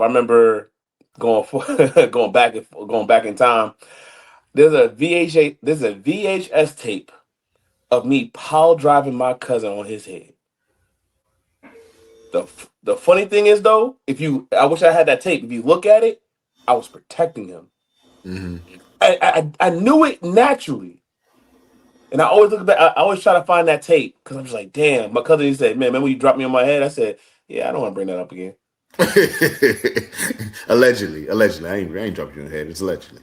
I remember going back in time. There's a VHS tape of me pile driving my cousin on his head. The funny thing is though, I wish I had that tape. If you look at it, I was protecting him. I knew it naturally, and I always look back. I always try to find that tape because I'm just like, damn. My cousin, he said, "Man, when you dropped me on my head," I said, "Yeah, I don't want to bring that up again." Allegedly. I ain't dropped you in the head. It's allegedly.